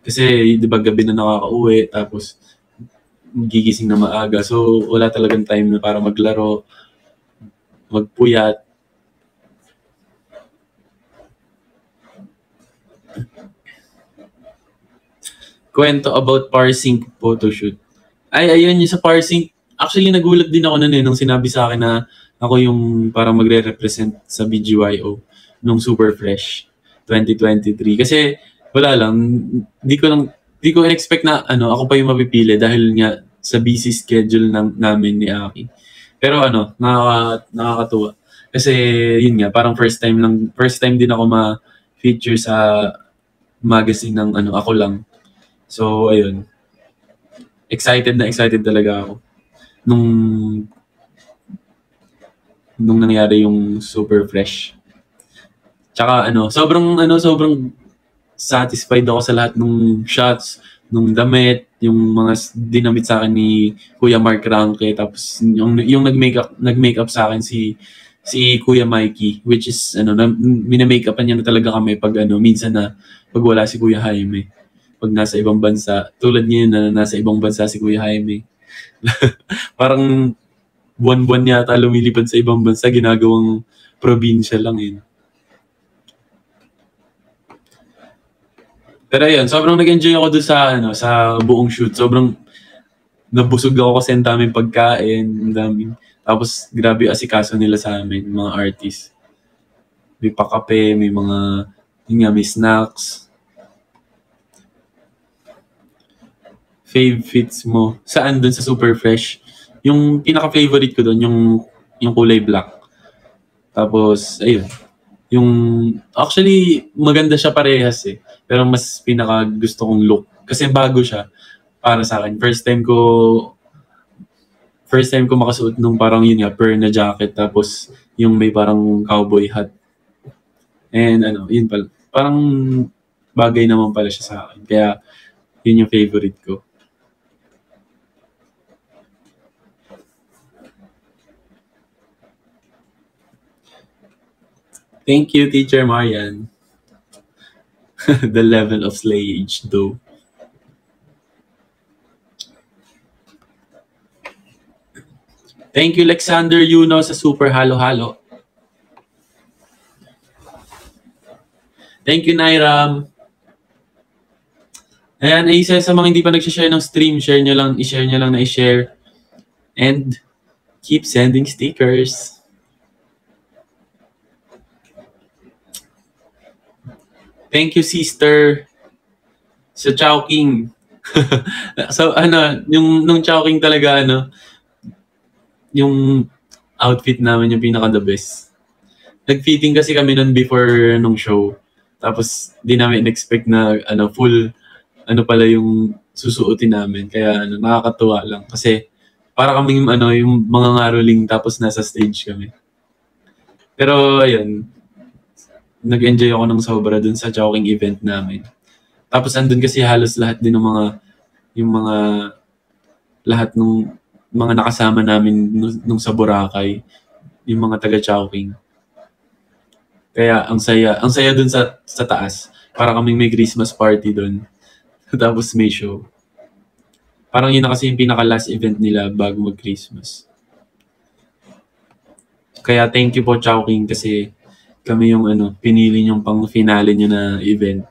Kasi, di ba, gabi na nakakauwi, tapos gigising na maaga. So, wala talagang time na para maglaro, magpuyat. Kwento about parsing photoshoot. Ay, ayun, yung sa parsing, actually, nagulat din ako nun nung sinabi sa akin na ako yung parang magre-represent sa BGYO nung Super Fresh 2023. Kasi, wala lang, di ko in-expect na ako pa yung mapipili dahil nga sa busy schedule namin ni Aki. Pero nakakatuwa. Kasi yun nga, parang first time din ako ma-feature sa magazine ng ako lang. So, ayun. Excited talaga ako nung nangyari yung Super Fresh. Tsaka sobrang satisfied ako sa lahat ng shots, nung damit, yung mga dinamit sa akin ni Kuya Mark Ranke, tapos yung nag-makeup sa akin si Kuya Mikey, which is mina-makeupan niya na talaga kami pag minsan na pag wala si Kuya Jaime. Pag nasa ibang bansa, tulad niya na nasa ibang bansa si Kuya Jaime. Parang buwan-buwan yata lumilipad sa ibang bansa, ginagawang probinsya lang eh. Pero ayun, sobrang nag-enjoy ako doon sa buong shoot. Sobrang nabusog ako kasi ang daming pagkain, tapos grabe asikaso nila sa amin, mga artists. May pakape, may mga, may snacks. Fave fits mo. Saan doon sa Super Fresh? Yung pinaka-favorite ko doon, yung kulay black. Tapos, ayun. Actually, maganda siya parehas eh. Pero mas pinaka-gusto kong look. Kasi bago siya para sa akin. First time ko makasuot nung parang yun nga, per na jacket. Tapos, yung may parang cowboy hat. And yun pala. Parang bagay naman pala siya sa akin. Kaya, yun yung favorite ko. Thank you, Teacher Marian. The level of slayage, though. Thank you, Alexander Yuno, sa Super Halo-Halo. Thank you, Nairam. Ayan, isa sa mga hindi pa nag-share ng stream, i-share nyo lang na i-share. And keep sending stickers. Thank you, sister. Sa Chowking. So, nung Chowking talaga, yung outfit namin yung pinaka-the best. Nag-fitting kasi kami nun before nung show. Tapos, di namin expect na full pala yung susuotin namin. Kaya nakakatuwa lang. Kasi para kaming yung mga ngaroling tapos nasa stage kami. Pero ayun, nag-enjoy ako ng sobra dun sa Chowking event namin. Tapos andun kasi halos lahat din ng lahat ng mga nakasama namin nung sa Boracay, yung mga taga Chowking. Kaya ang saya dun sa taas. Para kaming may Christmas party dun. Tapos may show. Parang yun na kasi yung pinaka-last event nila bago mag-Christmas. Kaya thank you po, Chowking, kasi kami yung pinili niyong pang-finale niyo na event.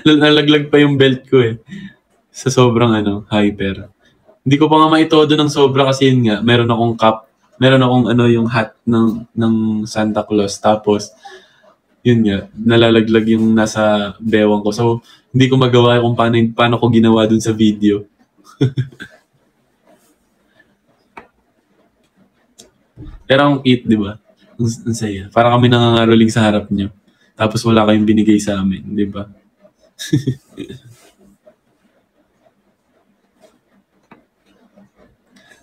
Nalaglag pa yung belt ko eh. Sa sobrang hyper. Hindi ko pa nga maitodo ng sobra kasi yun nga, meron akong cap, meron akong yung hat ng Santa Claus. Tapos, yun nga, nalalaglag yung nasa bewang ko. So, hindi ko magawa kung paano ko ginawa dun sa video. Pero ang cute, di ba? Ang saya. Para kami nangangaroling sa harap niyo. Tapos wala kayong binigay sa amin, di ba?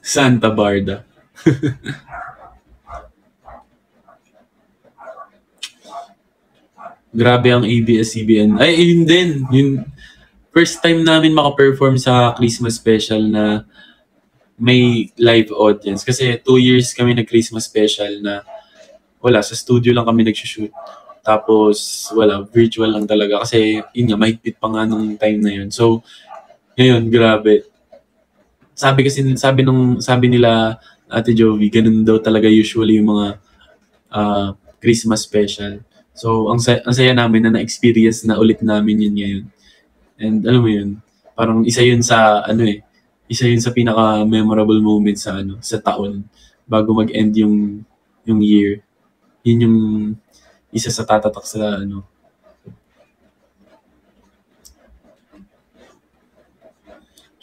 Santa Barda. Grabe ang ABS-CBN. Ay, yun din. Yung first time namin maka-perform sa Christmas special na may live audience. Kasi 2 years kami nag-Christmas special na wala, sa studio lang kami nag-shoot. Tapos, wala, virtual lang talaga. Kasi, yun nga, mahigpit pa nga nung time na yun. So, ngayon, grabe. Sabi nila, Ate Jovi, ganun daw talaga usually yung mga Christmas special. So, ang saya namin na na-experience na ulit namin yun ngayon. And alam mo yun, parang isa yun sa, isa yun sa pinaka-memorable moment sa, sa taon bago mag-end yung year. Yun yung isa sa tatatak sa,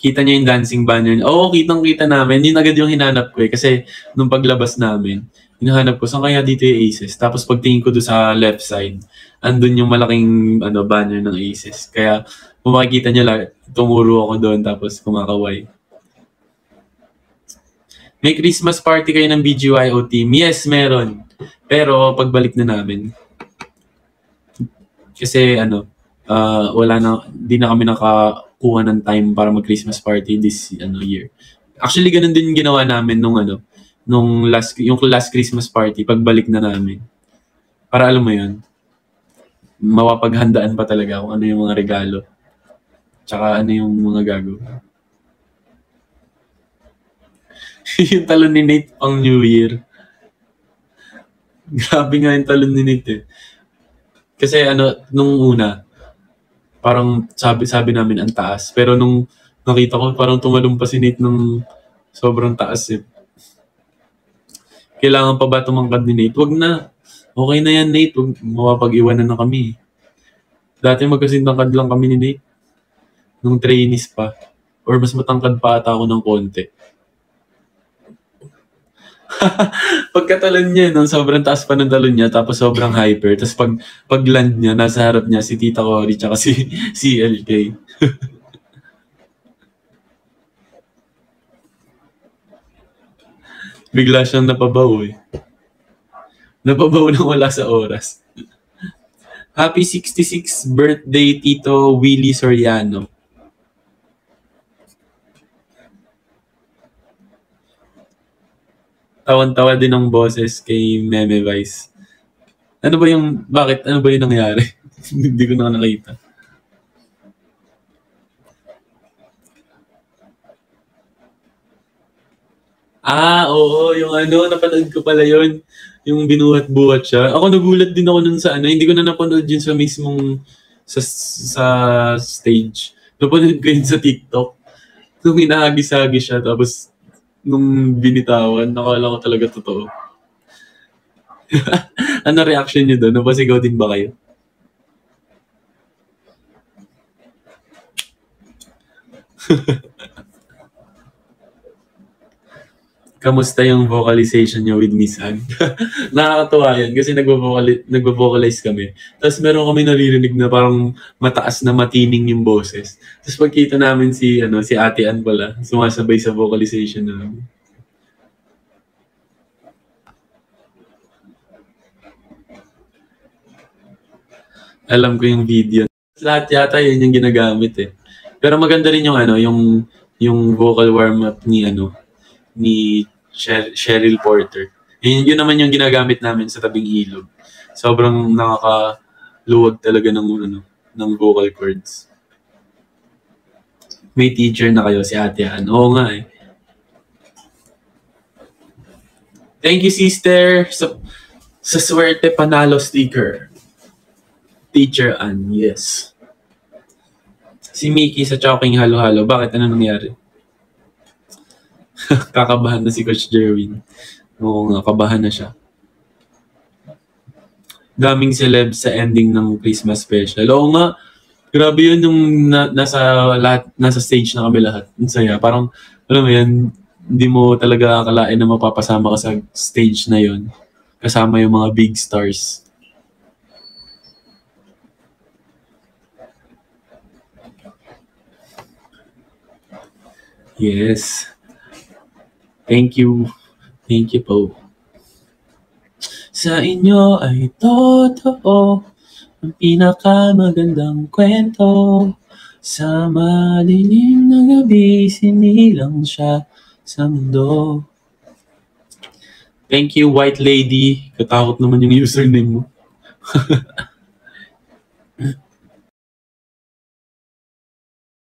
Kita niyo yung dancing banner. Oo, kitang-kita namin. Yun agad yung hinanap ko eh. Kasi nung paglabas namin, hinahanap ko, saan kaya dito yung Aces? Tapos pagtingin ko doon sa left side, andun yung malaking banner ng Aces. Kaya kung makikita niyo lang, tumuro ako doon tapos kumakaway. May Christmas party kayo ng BGYO team? Yes, meron. Pero pagbalik na namin. Kasi wala na, di na kami nakakuha ng time para mag-Christmas party this year. Actually, ganun din yung ginawa namin yung last Christmas party, pagbalik na namin. Para alam mo yun, mapapaghandaan pa talaga kung ano yung mga regalo. Tsaka ano yung mga gagawin. Yung talon ni Nate pang New Year. Grabe nga yung talon ni Nate eh. Kasi nung una, parang sabi namin ang taas. Pero nung nakita ko, parang tumalong pa si Nate ng sobrang taas eh. Kailangan pa ba tumangkad ni Nate? Wag na. Okay na yan, Nate. Wag mapapag-iwanan na kami. Dati magkasintangkad lang kami ni Nate. Nung trainees pa. Or mas matangkad pa ata ako ng konti. Pagkatalon niya, sobrang taas pa ng talon niya, tapos sobrang hyper. Tapos pag land niya, nasa harap niya si Tita Cory tsaka si LK. Bigla siyang napabaw eh. Napabaw nang wala sa oras. Happy 66th birthday, Tito Willie Soriano. Tawan-tawa din ang boses kay Meme Vice. Bakit? Ano ba yung nangyari? Hindi ko na nakita. Oo, yung napanood ko pala yun. Yung binuhat-buhat siya. Ako nagulat din ako nun sa hindi ko na napanood yun sa mismong sa stage. Napanood ko yun sa TikTok. Nung hinahagis-hagis siya, tapos nung binitawan, nakala ko talaga totoo. Ano reaction niyo doon? Napasigaw din ba kayo? Kamusta yung vocalization niyo with Miss Anne? Nakakatuwa yan kasi nagvo-vocalize kami. Tapos meron kami naririnig na parang mataas na matining yung boses. Tapos pagkita namin si Ate Anne pala, sumasabay sa vocalization namin. Alam ko yung video. Lahat yata yun yung ginagamit eh. Pero maganda rin yung vocal warm-up ni Cheryl Porter. Yun naman yung ginagamit namin sa tabing ilog. Sobrang nakakaluwag talaga ng vocal cords. May teacher na kayo, si Ate Ann. Oo nga eh. Thank you, sister. Sa swerte panalo sticker. Teacher Ann, yes. Si Mickey sa Chowking Halo-Halo. Bakit? Ano nangyari? Kakabahan na si Coach Jerwin. Oo nga, kabahan na siya. Daming celebs sa ending ng Christmas special. Oo nga, grabe yun yung nasa stage na kami lahat. Ang saya. Parang, alam mo yan, hindi mo talaga akalain na mapapasama ka sa stage na yun. Kasama yung mga big stars. Yes. Thank you. Thank you po. Sa inyo ay totoo ang pinakamagandang kwento. Sa madilim na gabi, sinilang siya sa mundo. Thank you, White Lady. Katakot naman yung username mo.